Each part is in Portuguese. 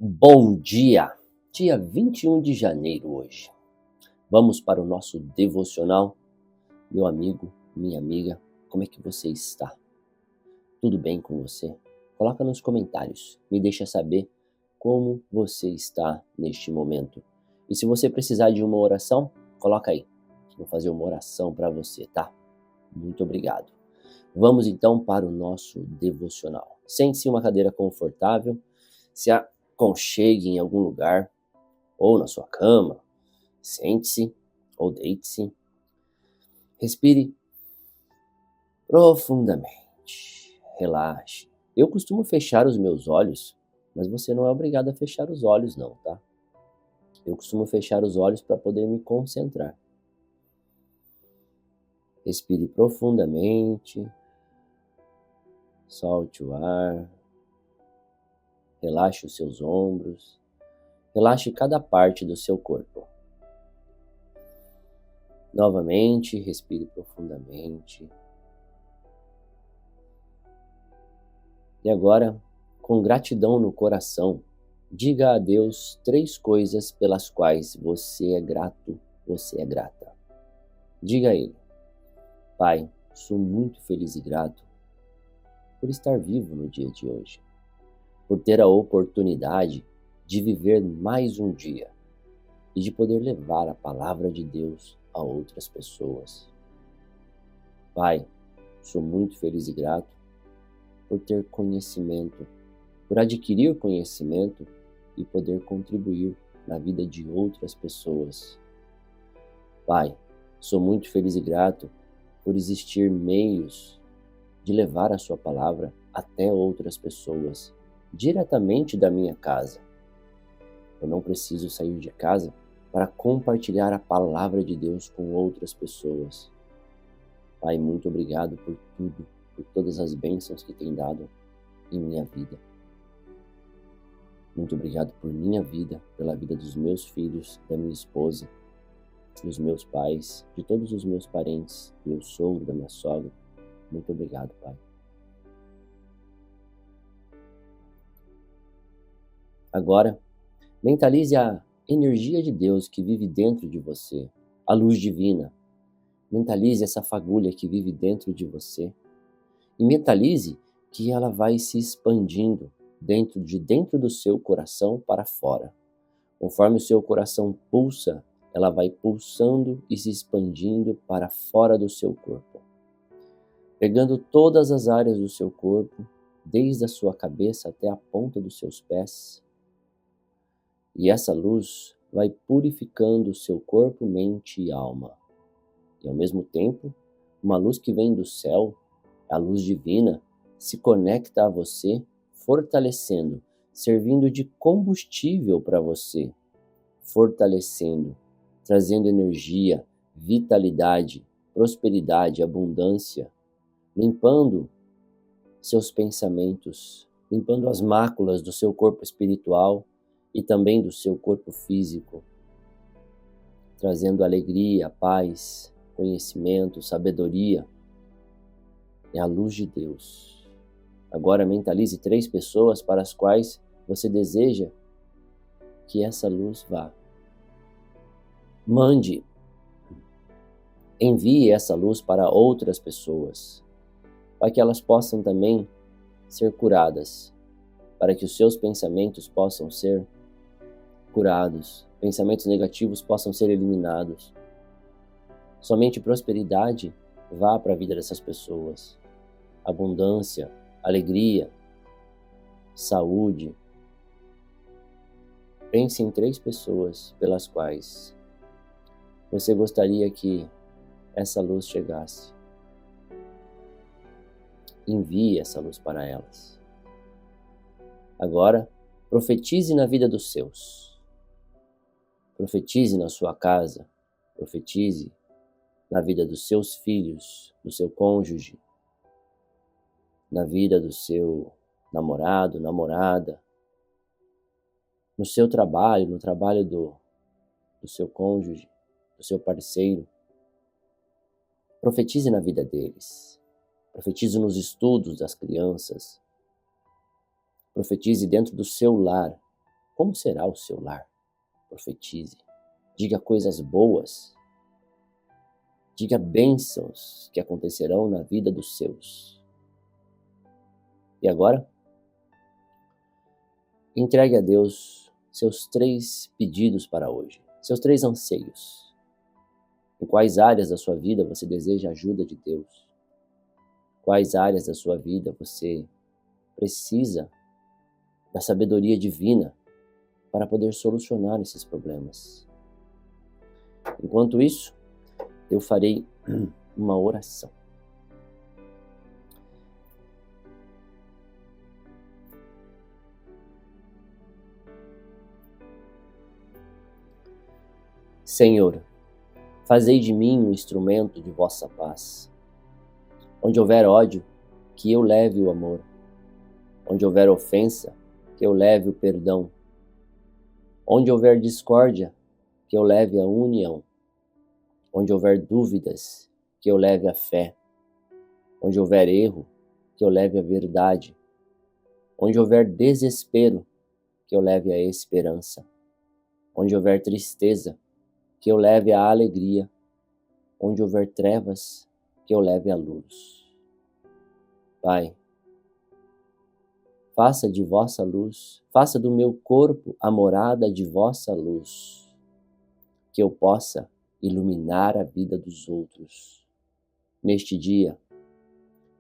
Bom dia! Dia 21 de janeiro hoje. Vamos para o nosso devocional? Meu amigo, minha amiga, como é que você está? Tudo bem com você? Coloca nos comentários, me deixa saber como você está neste momento. E se você precisar de uma oração, coloca aí. Vou fazer uma oração para você, tá? Muito obrigado. Vamos então para o nosso devocional. Sente-se em uma cadeira confortável, se aconchegue em algum lugar, ou na sua cama, sente-se ou deite-se. Respire profundamente, relaxe. Eu costumo fechar os meus olhos, mas você não é obrigado a fechar os olhos não, tá? Eu costumo fechar os olhos para poder me concentrar. Respire profundamente, solte o ar, relaxe os seus ombros, relaxe cada parte do seu corpo. Novamente, respire profundamente. E agora, com gratidão no coração, diga a Deus 3 coisas pelas quais você é grato, você é grata. Diga a Ele: Pai, sou muito feliz e grato por estar vivo no dia de hoje, por ter a oportunidade de viver mais um dia e de poder levar a palavra de Deus a outras pessoas. Pai, sou muito feliz e grato por ter conhecimento, por adquirir conhecimento e poder contribuir na vida de outras pessoas. Pai, sou muito feliz e grato por existir meios de levar a sua palavra até outras pessoas, diretamente da minha casa. Eu não preciso sair de casa para compartilhar a palavra de Deus com outras pessoas. Pai, muito obrigado por tudo, por todas as bênçãos que tem dado em minha vida. Muito obrigado por minha vida, pela vida dos meus filhos, da minha esposa, dos meus pais, de todos os meus parentes, do meu sogro, da minha sogra. Muito obrigado, Pai. Agora, mentalize a energia de Deus que vive dentro de você, a luz divina. Mentalize essa fagulha que vive dentro de você e mentalize que ela vai se expandindo dentro do seu coração para fora. Conforme o seu coração pulsa, ela vai pulsando e se expandindo para fora do seu corpo, pegando todas as áreas do seu corpo, desde a sua cabeça até a ponta dos seus pés. E essa luz vai purificando o seu corpo, mente e alma. E ao mesmo tempo, uma luz que vem do céu, a luz divina, se conecta a você, fortalecendo, servindo de combustível para você, fortalecendo, trazendo energia, vitalidade, prosperidade, abundância, limpando seus pensamentos, limpando as máculas do seu corpo espiritual e também do seu corpo físico, trazendo alegria, paz, conhecimento, sabedoria. É a luz de Deus. Agora mentalize 3 pessoas para as quais você deseja que essa luz vá. Envie essa luz para outras pessoas, para que elas possam também ser curadas, para que os seus pensamentos possam ser curados, pensamentos negativos possam ser eliminados. Somente prosperidade vá para a vida dessas pessoas. Abundância, alegria, saúde. Pense em 3 pessoas pelas quais você gostaria que essa luz chegasse. Envie essa luz para elas. Agora, profetize na vida dos seus. Profetize na sua casa. Profetize na vida dos seus filhos, do seu cônjuge, na vida do seu namorado, namorada, no seu trabalho, no trabalho do seu cônjuge, do seu parceiro. Profetize na vida deles. Profetize nos estudos das crianças. Profetize dentro do seu lar, Como será o seu lar? Profetize. Diga coisas boas. Diga bênçãos que acontecerão na vida dos seus. E agora, entregue a Deus seus 3 pedidos para hoje, seus 3 anseios. Em quais áreas da sua vida você deseja a ajuda de Deus? Quais áreas da sua vida você precisa da sabedoria divina para poder solucionar esses problemas? Enquanto isso, eu farei uma oração. Senhor, fazei de mim um instrumento de vossa paz. Onde houver ódio, que eu leve o amor. Onde houver ofensa, que eu leve o perdão. Onde houver discórdia, que eu leve a união. Onde houver dúvidas, que eu leve a fé. Onde houver erro, que eu leve a verdade. Onde houver desespero, que eu leve a esperança. Onde houver tristeza, que eu leve a alegria. Onde houver trevas, que eu leve a luz. Pai, faça de vossa luz, faça do meu corpo a morada de vossa luz, que eu possa iluminar a vida dos outros. Neste dia,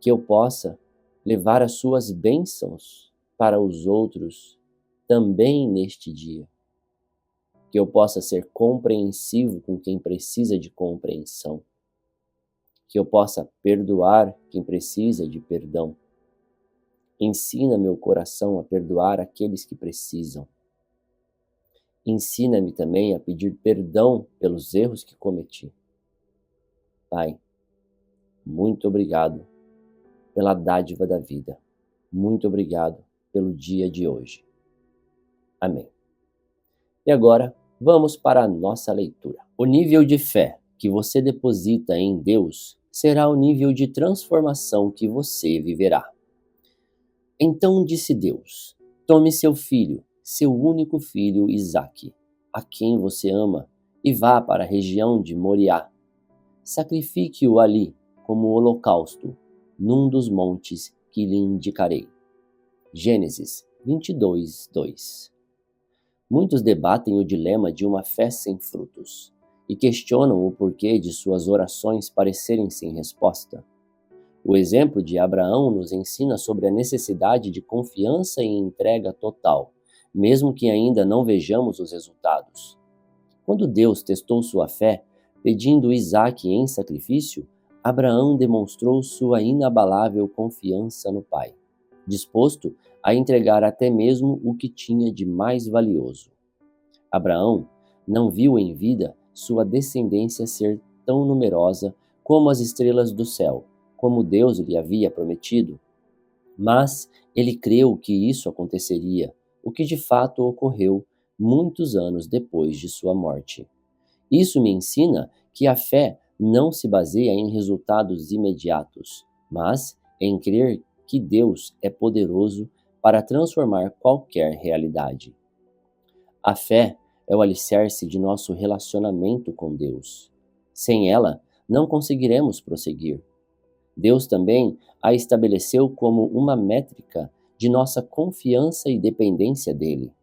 que eu possa levar as suas bênçãos para os outros também neste dia. Que eu possa ser compreensivo com quem precisa de compreensão. Que eu possa perdoar quem precisa de perdão. Ensina meu coração a perdoar aqueles que precisam. Ensina-me também a pedir perdão pelos erros que cometi. Pai, muito obrigado pela dádiva da vida. Muito obrigado pelo dia de hoje. Amém. E agora, vamos para a nossa leitura. O nível de fé que você deposita em Deus será o nível de transformação que você viverá. Então disse Deus: tome seu filho, seu único filho Isaque, a quem você ama, e vá para a região de Moriá. Sacrifique-o ali como holocausto, num dos montes que lhe indicarei. Gênesis 22, 2. Muitos debatem o dilema de uma fé sem frutos e questionam o porquê de suas orações parecerem sem resposta. O exemplo de Abraão nos ensina sobre a necessidade de confiança e entrega total, mesmo que ainda não vejamos os resultados. Quando Deus testou sua fé, pedindo Isaque em sacrifício, Abraão demonstrou sua inabalável confiança no Pai, disposto a entregar até mesmo o que tinha de mais valioso. Abraão não viu em vida sua descendência ser tão numerosa como as estrelas do céu, como Deus lhe havia prometido, mas ele creu que isso aconteceria, o que de fato ocorreu muitos anos depois de sua morte. Isso me ensina que a fé não se baseia em resultados imediatos, mas em crer que Deus é poderoso para transformar qualquer realidade. A fé é o alicerce de nosso relacionamento com Deus. Sem ela, não conseguiremos prosseguir. Deus também a estabeleceu como uma métrica de nossa confiança e dependência dele.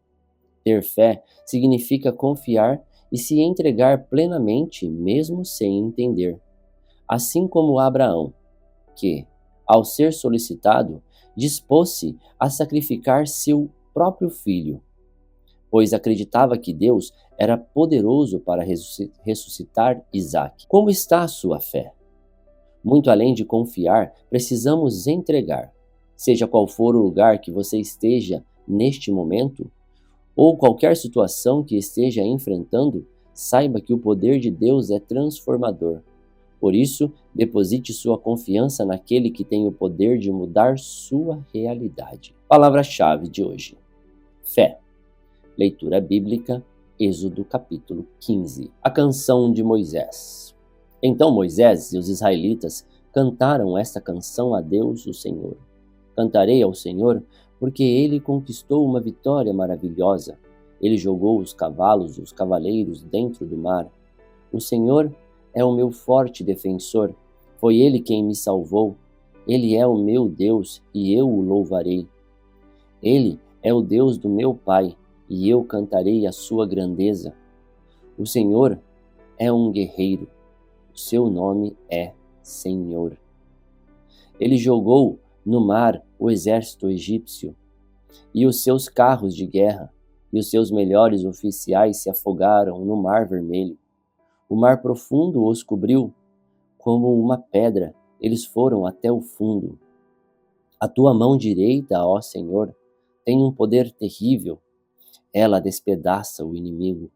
Ter fé significa confiar e se entregar plenamente, mesmo sem entender. Assim como Abraão, que, ao ser solicitado, dispôs-se a sacrificar seu próprio filho, pois acreditava que Deus era poderoso para ressuscitar Isaque. Como está a sua fé? Muito além de confiar, precisamos entregar. Seja qual for o lugar que você esteja neste momento, ou qualquer situação que esteja enfrentando, saiba que o poder de Deus é transformador. Por isso, deposite sua confiança naquele que tem o poder de mudar sua realidade. Palavra-chave de hoje: fé. Leitura bíblica, Êxodo capítulo 15. A canção de Moisés. Então Moisés e os israelitas cantaram esta canção a Deus, o Senhor. Cantarei ao Senhor, porque ele conquistou uma vitória maravilhosa. Ele jogou os cavalos e os cavaleiros dentro do mar. O Senhor é o meu forte defensor. Foi Ele quem me salvou. Ele é o meu Deus e eu o louvarei. Ele é o Deus do meu pai e eu cantarei a sua grandeza. O Senhor é um guerreiro. O seu nome é Senhor. Ele jogou no mar o exército egípcio e os seus carros de guerra, e os seus melhores oficiais se afogaram no mar vermelho. O mar profundo os cobriu como uma pedra, eles foram até o fundo. A tua mão direita, ó Senhor, tem um poder terrível. Ela despedaça o inimigo.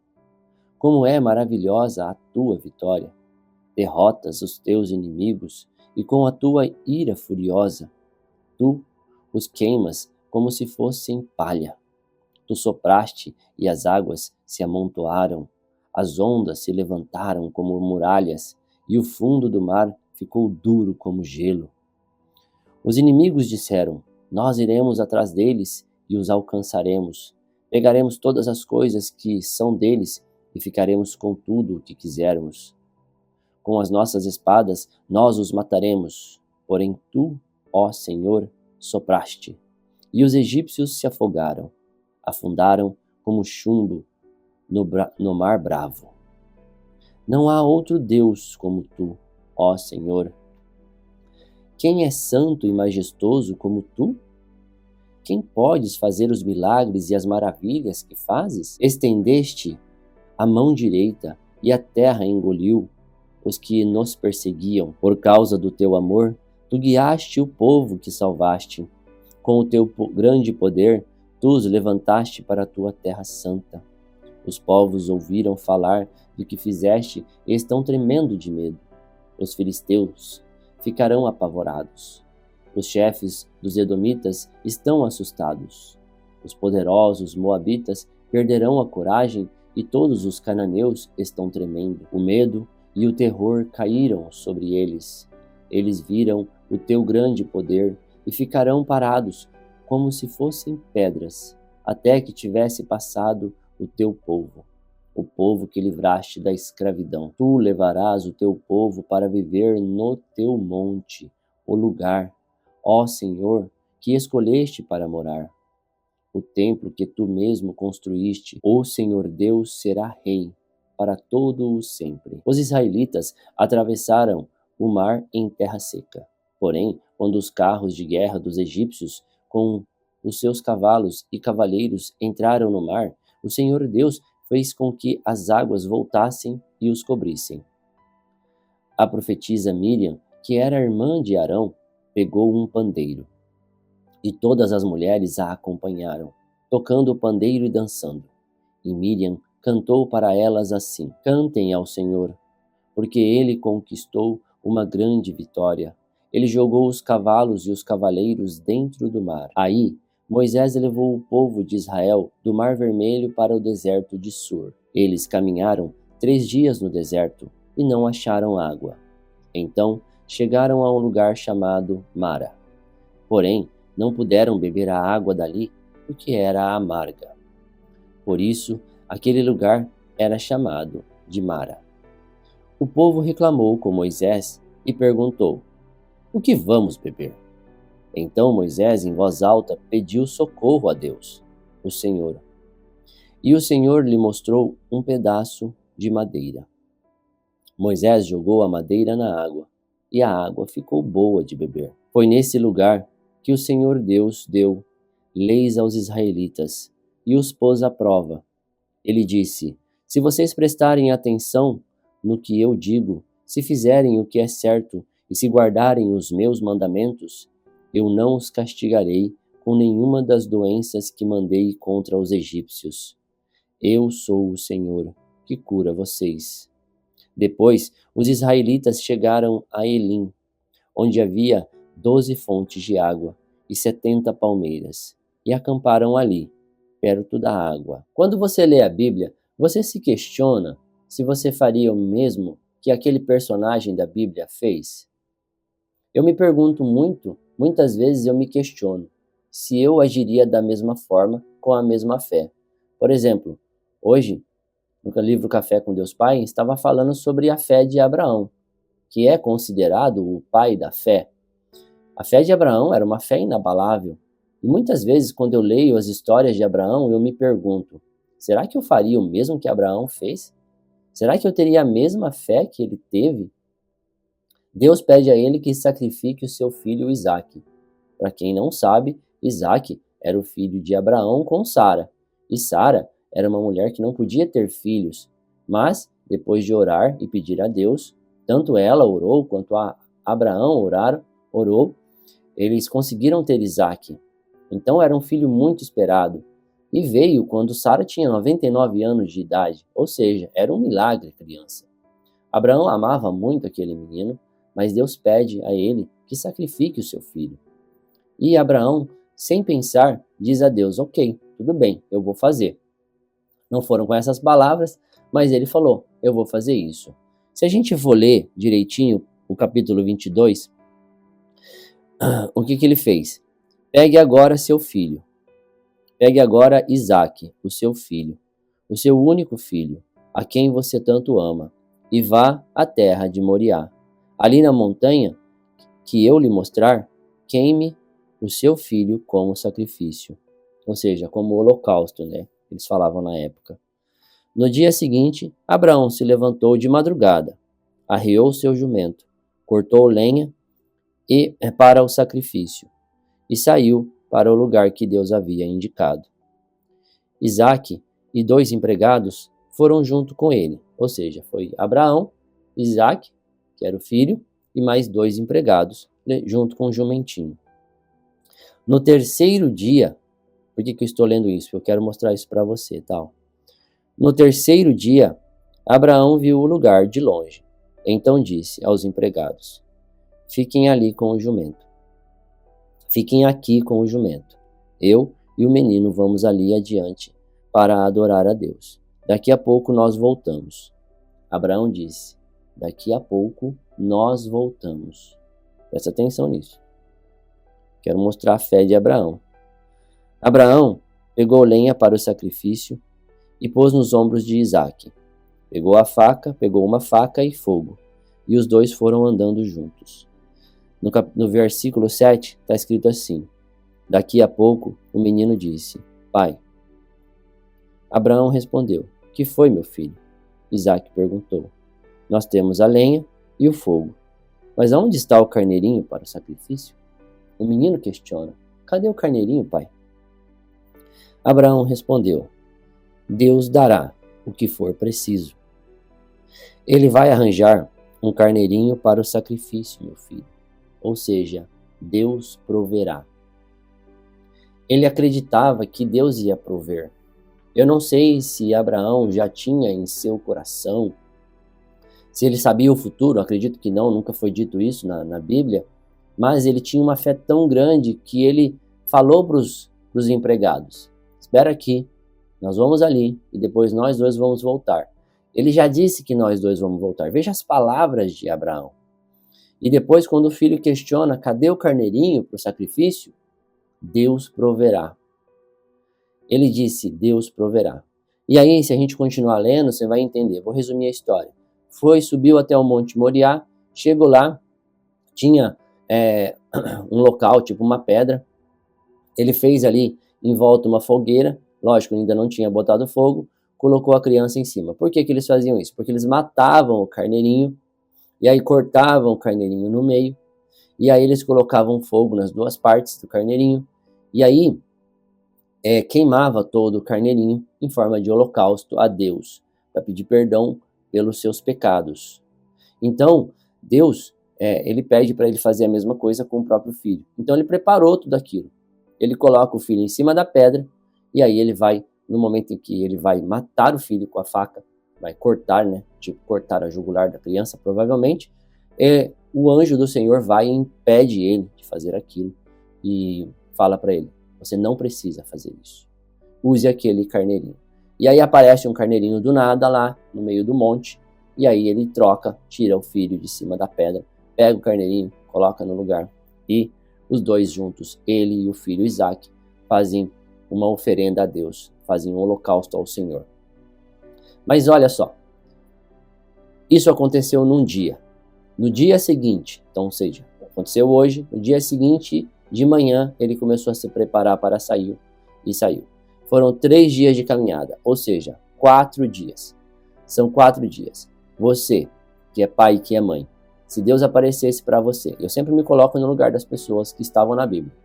Como é maravilhosa a tua vitória! Derrotas os teus inimigos e com a tua ira furiosa, tu os queimas como se fossem palha. Tu sopraste e as águas se amontoaram, as ondas se levantaram como muralhas e o fundo do mar ficou duro como gelo. Os inimigos disseram: nós iremos atrás deles e os alcançaremos. Pegaremos todas as coisas que são deles e ficaremos com tudo o que quisermos. Com as nossas espadas nós os mataremos. Porém tu, ó Senhor, sopraste, e os egípcios se afogaram, afundaram como chumbo no mar bravo. Não há outro Deus como tu, ó Senhor. Quem é santo e majestoso como tu? Quem podes fazer os milagres e as maravilhas que fazes? Estendeste a mão direita e a terra engoliu os que nos perseguiam. Por causa do teu amor, tu guiaste o povo que salvaste. Com o teu grande poder, tu os levantaste para a tua terra santa. Os povos ouviram falar do que fizeste e estão tremendo de medo. Os filisteus ficarão apavorados. Os chefes dos edomitas estão assustados. Os poderosos moabitas perderão a coragem e todos os cananeus estão tremendo. O medo e o terror caíram sobre eles. Eles viram o teu grande poder e ficarão parados como se fossem pedras, até que tivesse passado o teu povo, o povo que livraste da escravidão. Tu levarás o teu povo para viver no teu monte, o lugar, ó Senhor, que escolheste para morar. O templo que tu mesmo construíste, o Senhor Deus será rei para todo o sempre. Os israelitas atravessaram o mar em terra seca. Porém, quando os carros de guerra dos egípcios, com os seus cavalos e cavaleiros, entraram no mar, o Senhor Deus fez com que as águas voltassem e os cobrissem. A profetisa Miriam, que era irmã de Arão, pegou um pandeiro, e todas as mulheres a acompanharam, tocando o pandeiro e dançando. E Miriam cantou para elas assim: cantem ao Senhor, porque ele conquistou uma grande vitória. Ele jogou os cavalos e os cavaleiros dentro do mar. Aí, Moisés levou o povo de Israel do Mar Vermelho para o deserto de Sur. Eles caminharam 3 dias no deserto e não acharam água. Então, chegaram a um lugar chamado Mara. Porém, não puderam beber a água dali, porque era amarga. Por isso, aquele lugar era chamado de Mara. O povo reclamou com Moisés e perguntou: o que vamos beber? Então Moisés, em voz alta, pediu socorro a Deus, o Senhor. E o Senhor lhe mostrou um pedaço de madeira. Moisés jogou a madeira na água, e a água ficou boa de beber. Foi nesse lugar que o Senhor Deus deu leis aos israelitas e os pôs à prova. Ele disse: se vocês prestarem atenção no que eu digo, se fizerem o que é certo e se guardarem os meus mandamentos, eu não os castigarei com nenhuma das doenças que mandei contra os egípcios. Eu sou o Senhor, que cura vocês. Depois, os israelitas chegaram a Elim, onde havia 12 fontes de água e 70 palmeiras, e acamparam ali, perto da água. Quando você lê a Bíblia, você se questiona se você faria o mesmo que aquele personagem da Bíblia fez? Eu me pergunto muitas vezes eu me questiono se eu agiria da mesma forma, com a mesma fé. Por exemplo, hoje, no livro Café com Deus Pai, estava falando sobre a fé de Abraão, que é considerado o pai da fé. A fé de Abraão era uma fé inabalável. E muitas vezes, quando eu leio as histórias de Abraão, eu me pergunto, será que eu faria o mesmo que Abraão fez? Será que eu teria a mesma fé que ele teve? Deus pede a ele que sacrifique o seu filho Isaque. Para quem não sabe, Isaque era o filho de Abraão com Sara. E Sara era uma mulher que não podia ter filhos, mas, depois de orar e pedir a Deus, tanto ela orou quanto Abraão orou, eles conseguiram ter Isaque. Então era um filho muito esperado. E veio quando Sara tinha 99 anos de idade, ou seja, era um milagre a criança. Abraão amava muito aquele menino, mas Deus pede a ele que sacrifique o seu filho. E Abraão, sem pensar, diz a Deus, ok, tudo bem, eu vou fazer. Não foram com essas palavras, mas ele falou, eu vou fazer isso. Se a gente for ler direitinho o capítulo 22, o que ele fez? Pegue agora seu filho. Pegue agora Isaque, o seu filho, o seu único filho, a quem você tanto ama, e vá à terra de Moriá. Ali na montanha que eu lhe mostrar, queime o seu filho como sacrifício. Ou seja, como holocausto, né? Eles falavam na época. No dia seguinte, Abraão se levantou de madrugada, arreou seu jumento, cortou lenha para o sacrifício, e saiu para o lugar que Deus havia indicado. Isaque e 2 empregados foram junto com ele, ou seja, foi Abraão, Isaque, que era o filho, e mais 2 empregados, junto com o jumentinho. No terceiro dia, por que eu estou lendo isso? Eu quero mostrar isso para você, tal. No terceiro dia, Abraão viu o lugar de longe. Então disse aos empregados, fiquem ali com o jumento. Fiquem aqui com o jumento. Eu e o menino vamos ali adiante para adorar a Deus. Daqui a pouco nós voltamos. Abraão disse, daqui a pouco nós voltamos. Presta atenção nisso. Quero mostrar a fé de Abraão. Abraão pegou lenha para o sacrifício e pôs nos ombros de Isaque. Pegou uma faca e fogo, e os 2 foram andando juntos. No versículo 7 está escrito assim, daqui a pouco o menino disse, pai. Abraão respondeu, que foi, meu filho? Isaque perguntou, nós temos a lenha e o fogo, mas aonde está o carneirinho para o sacrifício? O menino questiona, cadê o carneirinho, pai? Abraão respondeu, Deus dará o que for preciso. Ele vai arranjar um carneirinho para o sacrifício, meu filho. Ou seja, Deus proverá. Ele acreditava que Deus ia prover. Eu não sei se Abraão já tinha em seu coração, se ele sabia o futuro, acredito que não, nunca foi dito isso na Bíblia, mas ele tinha uma fé tão grande que ele falou para os empregados, espera aqui, nós vamos ali e depois nós 2 vamos voltar. Ele já disse que nós 2 vamos voltar. Veja as palavras de Abraão. E depois, quando o filho questiona, cadê o carneirinho para o sacrifício? Deus proverá. Ele disse, Deus proverá. E aí, se a gente continuar lendo, você vai entender. Vou resumir a história. Subiu até o Monte Moriá, chegou lá, tinha um local, tipo uma pedra. Ele fez ali em volta uma fogueira, lógico, ainda não tinha botado fogo, colocou a criança em cima. Por que eles faziam isso? Porque eles matavam o carneirinho, e aí cortavam o carneirinho no meio, e aí eles colocavam fogo nas 2 partes do carneirinho, e aí queimava todo o carneirinho em forma de holocausto a Deus, para pedir perdão pelos seus pecados. Então, Deus, ele pede para ele fazer a mesma coisa com o próprio filho. Então ele preparou tudo aquilo. Ele coloca o filho em cima da pedra, e aí ele vai, no momento em que ele vai matar o filho com a faca, vai cortar, né? Tipo, cortar a jugular da criança, provavelmente. O anjo do Senhor vai e impede ele de fazer aquilo e fala para ele, você não precisa fazer isso. Use aquele carneirinho. E aí aparece um carneirinho do nada lá, no meio do monte, e aí ele tira o filho de cima da pedra, pega o carneirinho, coloca no lugar, e os 2 juntos, ele e o filho Isaque, fazem uma oferenda a Deus, faziam um holocausto ao Senhor. Mas olha só, isso aconteceu num dia. No dia seguinte, então, ou seja, aconteceu hoje, no dia seguinte de manhã, ele começou a se preparar para sair e saiu. Foram 3 dias de caminhada, ou seja, 4 dias. São 4 dias. Você, que é pai e que é mãe, se Deus aparecesse para você, eu sempre me coloco no lugar das pessoas que estavam na Bíblia.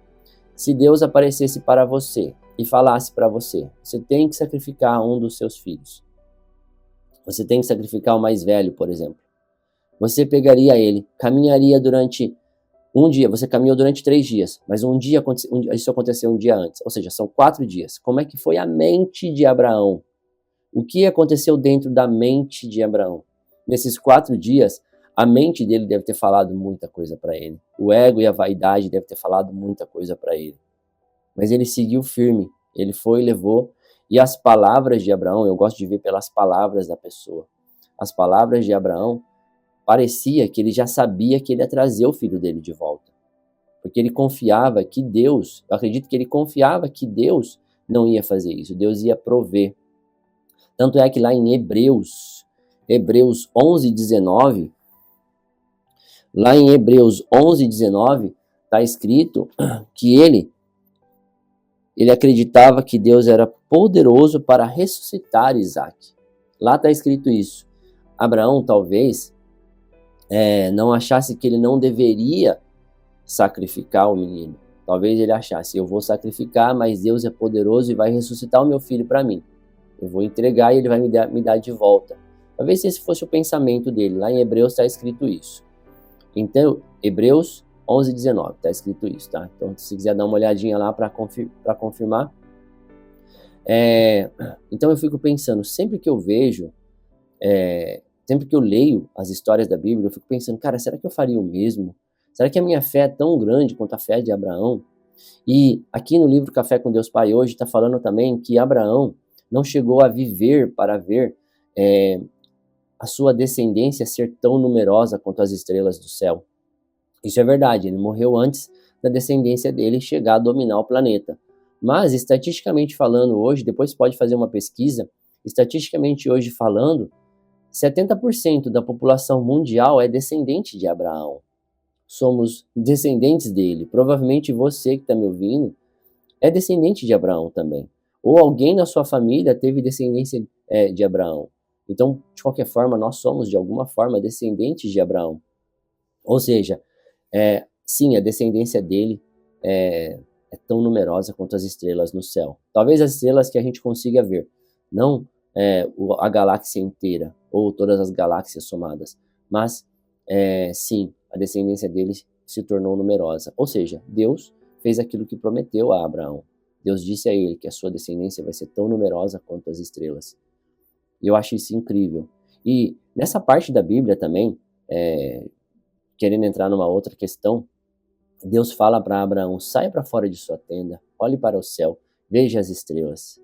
Se Deus aparecesse para você e falasse para você, você tem que sacrificar um dos seus filhos. Você tem que sacrificar o mais velho, por exemplo. Você pegaria ele, caminharia durante um dia, você caminhou durante 3 dias, mas isso aconteceu um dia antes, ou seja, são 4 dias. Como é que foi a mente de Abraão? O que aconteceu dentro da mente de Abraão? Nesses 4 dias, a mente dele deve ter falado muita coisa para ele. O ego e a vaidade devem ter falado muita coisa para ele. Mas ele seguiu firme, ele foi e levou. E as palavras de Abraão, eu gosto de ver pelas palavras da pessoa. As palavras de Abraão, parecia que ele já sabia que ele ia trazer o filho dele de volta. Porque ele confiava que Deus, eu acredito que ele confiava que Deus não ia fazer isso, Deus ia prover. Tanto é que lá em Hebreus 11:19, lá em Hebreus 11:19, está escrito que ele acreditava que Deus era poderoso para ressuscitar Isaac. Lá está escrito isso. Abraão talvez não achasse que ele não deveria sacrificar o menino. Talvez ele achasse, eu vou sacrificar, mas Deus é poderoso e vai ressuscitar o meu filho para mim. Eu vou entregar e ele vai me dar de volta. Talvez esse fosse o pensamento dele. Lá em Hebreus está escrito isso. Então, Hebreus 11:19, está escrito isso, tá? Então, se quiser dar uma olhadinha lá para confirmar. Então, eu fico pensando, sempre que eu vejo, sempre que eu leio as histórias da Bíblia, eu fico pensando, cara, será que eu faria o mesmo? Será que a minha fé é tão grande quanto a fé de Abraão? E aqui no livro Café com Deus Pai hoje está falando também que Abraão não chegou a viver para ver a sua descendência ser tão numerosa quanto as estrelas do céu. Isso é verdade, ele morreu antes da descendência dele chegar a dominar o planeta. Mas, estatisticamente falando hoje, depois pode fazer uma pesquisa, estatisticamente hoje falando, 70% da população mundial é descendente de Abraão. Somos descendentes dele. Provavelmente você que está me ouvindo é descendente de Abraão também. Ou alguém na sua família teve descendência de Abraão. Então, de qualquer forma, nós somos de alguma forma descendentes de Abraão. Ou seja, sim, a descendência dele é tão numerosa quanto as estrelas no céu. Talvez as estrelas que a gente consiga ver, não a galáxia inteira ou todas as galáxias somadas, mas sim, a descendência dele se tornou numerosa. Ou seja, Deus fez aquilo que prometeu a Abraão. Deus disse a ele que a sua descendência vai ser tão numerosa quanto as estrelas. E eu acho isso incrível. E nessa parte da Bíblia também, querendo entrar numa outra questão, Deus fala para Abraão, saia para fora de sua tenda, olhe para o céu, veja as estrelas.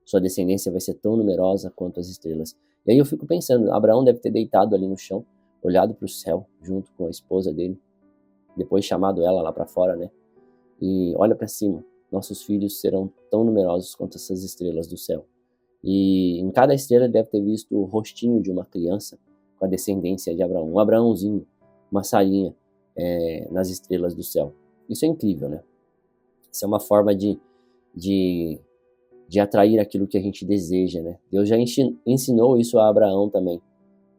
Sua descendência vai ser tão numerosa quanto as estrelas. E aí eu fico pensando, Abraão deve ter deitado ali no chão, olhado para o céu, junto com a esposa dele, depois chamado ela lá para fora, né? E olha para cima, nossos filhos serão tão numerosos quanto essas estrelas do céu. E em cada estrela deve ter visto o rostinho de uma criança com a descendência de Abraão, um Abraãozinho, uma Sarinha nas estrelas do céu. Isso é incrível, né? Isso é uma forma de atrair aquilo que a gente deseja, né? Deus já ensinou isso a Abraão também.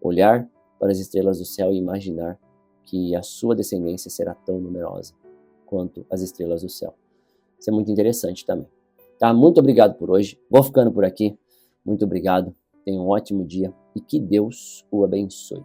Olhar para as estrelas do céu e imaginar que a sua descendência será tão numerosa quanto as estrelas do céu. Isso é muito interessante também. Tá? Muito obrigado por hoje. Vou ficando por aqui. Muito obrigado. Tenha um ótimo dia e que Deus o abençoe.